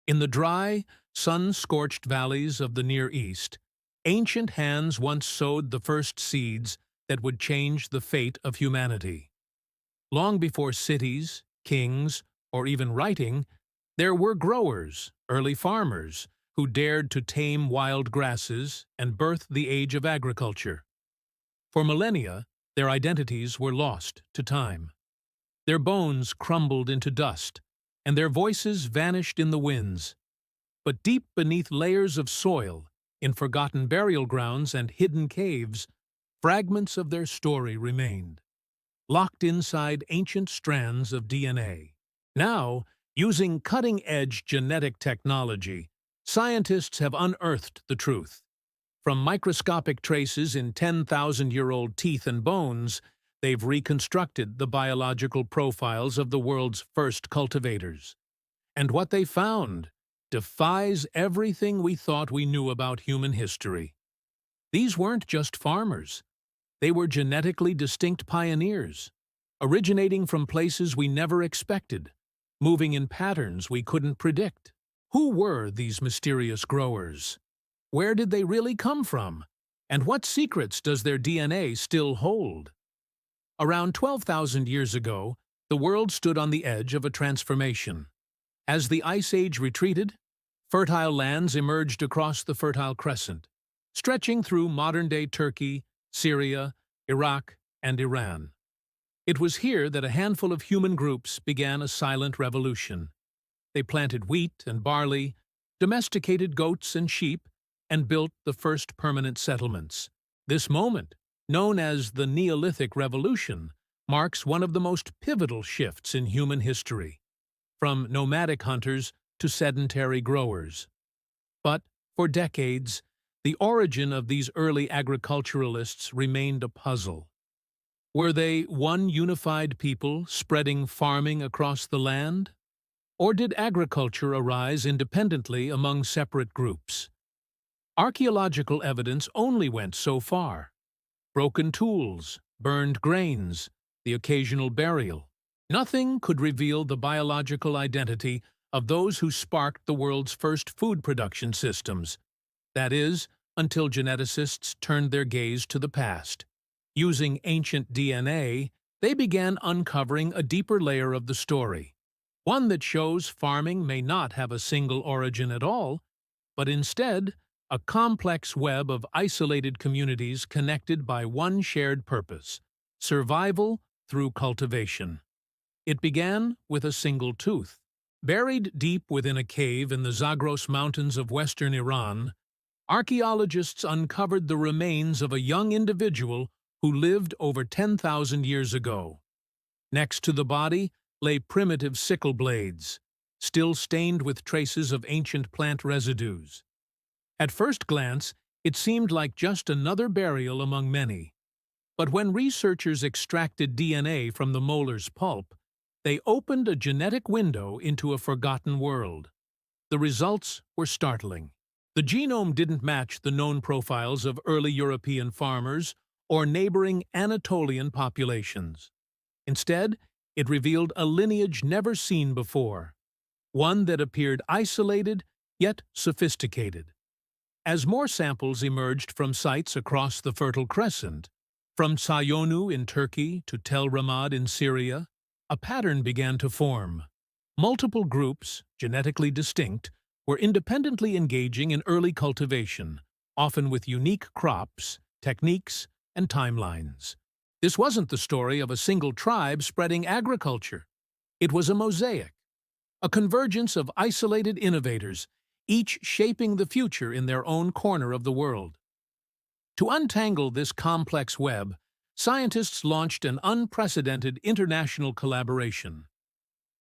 In the dry, sun-scorched valleys of the Near East, ancient hands once sowed the first seeds that would change the fate of humanity. Long before cities, kings, or even writing, there were growers, early farmers, who dared to tame wild grasses and birth the age of agriculture. For millennia, their identities were lost to time. Their bones crumbled into dust, and their voices vanished in the winds. But deep beneath layers of soil, in forgotten burial grounds and hidden caves, fragments of their story remained, locked inside ancient strands of DNA. Now, using cutting-edge genetic technology, scientists have unearthed the truth. From microscopic traces in 10,000-year-old teeth and bones, they've reconstructed the biological profiles of the world's first cultivators. And what they found defies everything we thought we knew about human history. These weren't just farmers. They were genetically distinct pioneers, originating from places we never expected, moving in patterns we couldn't predict. Who were these mysterious growers? Where did they really come from? And what secrets does their DNA still hold? Around 12,000 years ago, the world stood on the edge of a transformation. As the Ice Age retreated, fertile lands emerged across the Fertile Crescent, stretching through modern-day Turkey, Syria, Iraq, and Iran. It was here that a handful of human groups began a silent revolution. They planted wheat and barley, domesticated goats and sheep, and built the first permanent settlements. This moment, known as the Neolithic Revolution, marks one of the most pivotal shifts in human history, from nomadic hunters to sedentary growers. But, for decades, the origin of these early agriculturalists remained a puzzle. Were they one unified people spreading farming across the land? Or did agriculture arise independently among separate groups? Archaeological evidence only went so far. Broken tools, burned grains, the occasional burial. Nothing could reveal the biological identity of those who sparked the world's first food production systems. That is, until geneticists turned their gaze to the past. Using ancient DNA, they began uncovering a deeper layer of the story, one that shows farming may not have a single origin at all, but instead a complex web of isolated communities connected by one shared purpose: survival through cultivation. It began with a single tooth. Buried deep within a cave in the Zagros Mountains of western Iran, archaeologists uncovered the remains of a young individual who lived over 10,000 years ago. Next to the body lay primitive sickle blades, still stained with traces of ancient plant residues. At first glance, it seemed like just another burial among many. But when researchers extracted DNA from the molar's pulp, they opened a genetic window into a forgotten world. The results were startling. The genome didn't match the known profiles of early European farmers or neighboring Anatolian populations. Instead, it revealed a lineage never seen before, one that appeared isolated yet sophisticated. As more samples emerged from sites across the Fertile Crescent, from Sayonu in Turkey to Tel Ramad in Syria, a pattern began to form. Multiple groups, genetically distinct, were independently engaging in early cultivation, often with unique crops, techniques, and timelines. This wasn't the story of a single tribe spreading agriculture. It was a mosaic, a convergence of isolated innovators, each shaping the future in their own corner of the world. To untangle this complex web, scientists launched an unprecedented international collaboration.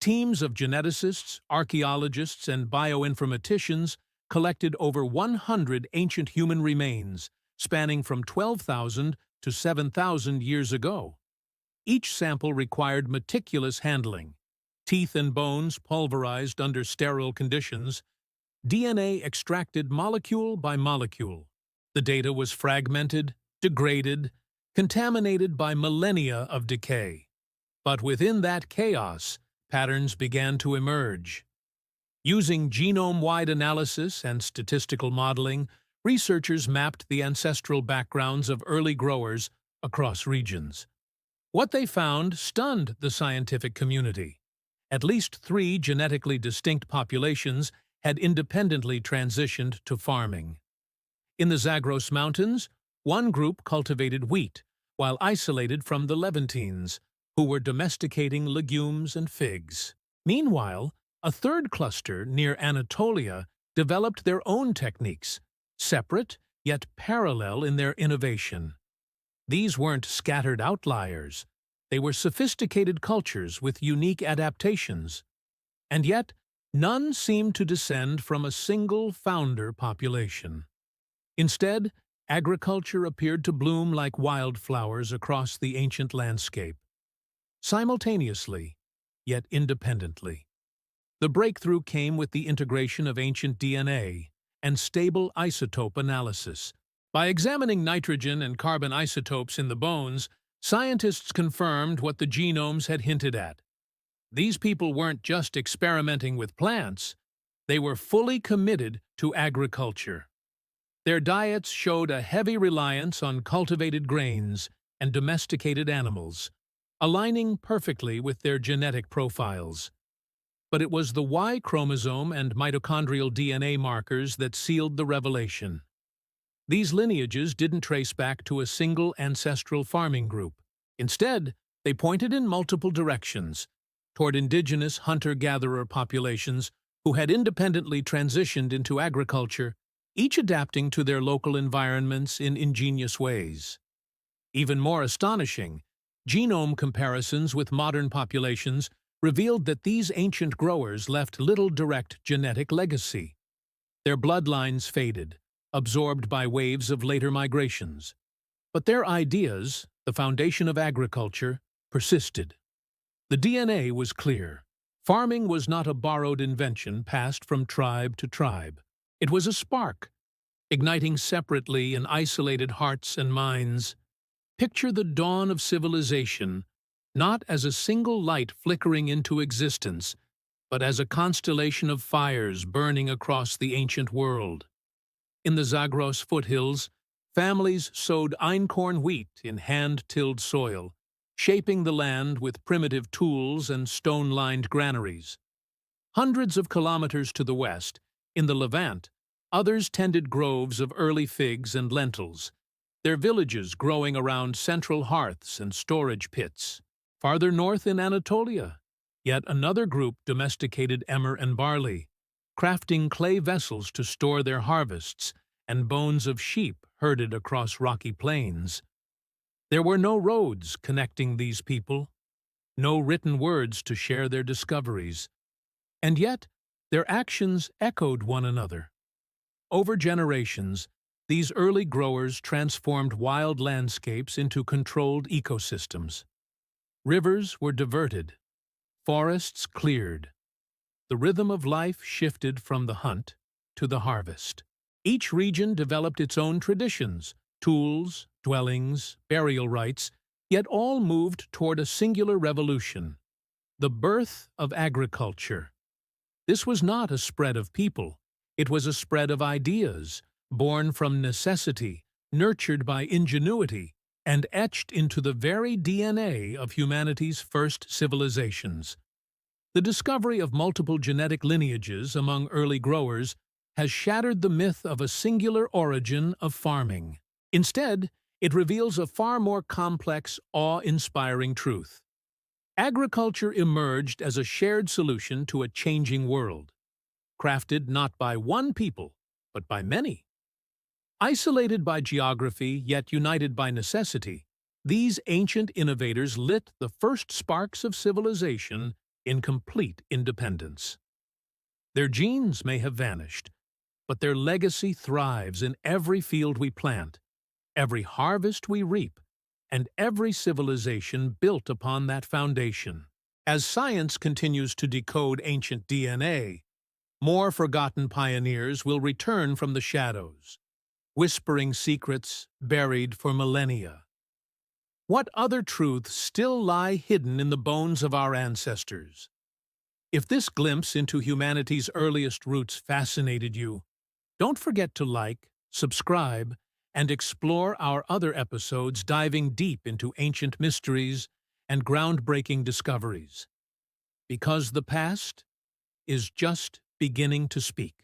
Teams of geneticists, archaeologists, and bioinformaticians collected over 100 ancient human remains, spanning from 12,000 to 7,000 years ago. Each sample required meticulous handling: teeth and bones pulverized under sterile conditions, DNA extracted molecule by molecule. The data was fragmented, degraded, contaminated by millennia of decay. But within that chaos, patterns began to emerge. Using genome-wide analysis and statistical modeling, researchers mapped the ancestral backgrounds of early growers across regions. What they found stunned the scientific community. At least 3 genetically distinct populations had independently transitioned to farming. In the Zagros Mountains, one group cultivated wheat, while isolated from the Levantines, who were domesticating legumes and figs. Meanwhile, a third cluster near Anatolia developed their own techniques, separate yet parallel in their innovation. These weren't scattered outliers. They were sophisticated cultures with unique adaptations. And yet, none seemed to descend from a single founder population. Instead, agriculture appeared to bloom like wildflowers across the ancient landscape, simultaneously, yet independently. The breakthrough came with the integration of ancient DNA and stable isotope analysis. By examining nitrogen and carbon isotopes in the bones, scientists confirmed what the genomes had hinted at. These people weren't just experimenting with plants, they were fully committed to agriculture. Their diets showed a heavy reliance on cultivated grains and domesticated animals, aligning perfectly with their genetic profiles. But it was the Y chromosome and mitochondrial DNA markers that sealed the revelation. These lineages didn't trace back to a single ancestral farming group. Instead, they pointed in multiple directions, toward indigenous hunter-gatherer populations who had independently transitioned into agriculture, each adapting to their local environments in ingenious ways. Even more astonishing, genome comparisons with modern populations revealed that these ancient growers left little direct genetic legacy. Their bloodlines faded, absorbed by waves of later migrations. But their ideas, the foundation of agriculture, persisted. The DNA was clear. Farming was not a borrowed invention passed from tribe to tribe. It was a spark, igniting separately in isolated hearts and minds. Picture the dawn of civilization, not as a single light flickering into existence, but as a constellation of fires burning across the ancient world. In the Zagros foothills, families sowed einkorn wheat in hand-tilled soil, shaping the land with primitive tools and stone-lined granaries. Hundreds of kilometers to the west, in the Levant, others tended groves of early figs and lentils, their villages growing around central hearths and storage pits. Farther north in Anatolia, yet another group domesticated emmer and barley, crafting clay vessels to store their harvests and bones of sheep herded across rocky plains. There were no roads connecting these people, no written words to share their discoveries, and yet their actions echoed one another. Over generations, these early growers transformed wild landscapes into controlled ecosystems. Rivers were diverted, forests cleared. The rhythm of life shifted from the hunt to the harvest. Each region developed its own traditions, tools, dwellings, burial rites, yet all moved toward a singular revolution, the birth of agriculture. This was not a spread of people. It was a spread of ideas, born from necessity, nurtured by ingenuity, and etched into the very DNA of humanity's first civilizations. The discovery of multiple genetic lineages among early growers has shattered the myth of a singular origin of farming. Instead, it reveals a far more complex, awe-inspiring truth. Agriculture emerged as a shared solution to a changing world, crafted not by one people, but by many. Isolated by geography, yet united by necessity, these ancient innovators lit the first sparks of civilization in complete independence. Their genes may have vanished, but their legacy thrives in every field we plant, every harvest we reap, and every civilization built upon that foundation. As science continues to decode ancient DNA, more forgotten pioneers will return from the shadows, whispering secrets buried for millennia. What other truths still lie hidden in the bones of our ancestors? If this glimpse into humanity's earliest roots fascinated you, don't forget to like, subscribe, and explore our other episodes diving deep into ancient mysteries and groundbreaking discoveries. Because the past is just beginning to speak.